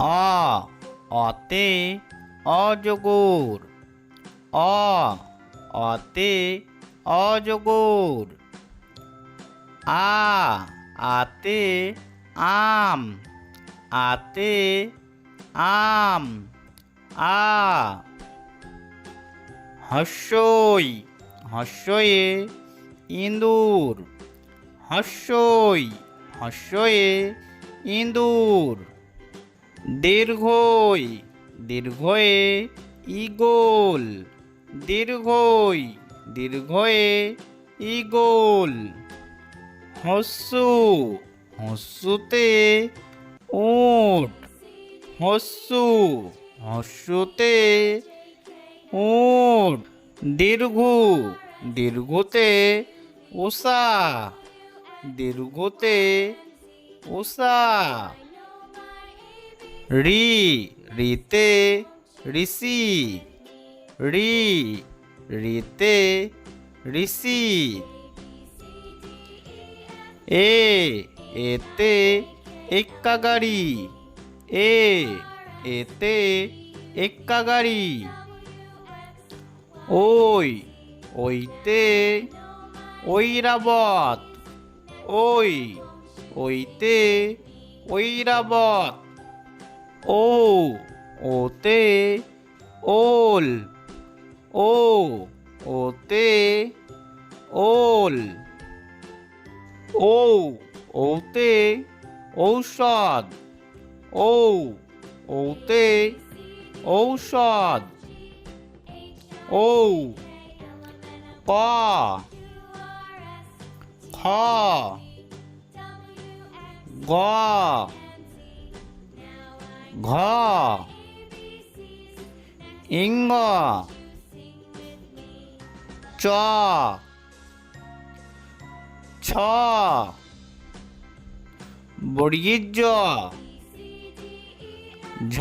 অ অতে অজগর। অ অতে অজগর। আ আতে আম। আতে আম। আ হস্যই হস্যয়ে ইঁদুর। হস্যই হস্যয়ে ইঁদুর। দীর্ঘই দীর্ঘয়ে ঈগল। দীর্ঘই দীর্ঘয়ে ঈগল। হস্যু হস্যুতে উট। হস্যু হস্যুতে উট। দীর্ঘু দীর্ঘুতে উষা। দীর্ঘুতে উষা। রি রিতে ঋষি। রি রিতে ঋষি। এতে এক্কা গাড়ি। এতে এক্কা গাড়ি। ওইতে ঐরাবত। ওইতে ঐরাবত। ওতে ওল। ওতে ওল। ওতে ঔষধ। ওতে ঔষধ। ক খ গ ঘ ইঙ্গ চ ছ বর্গীয় ঝ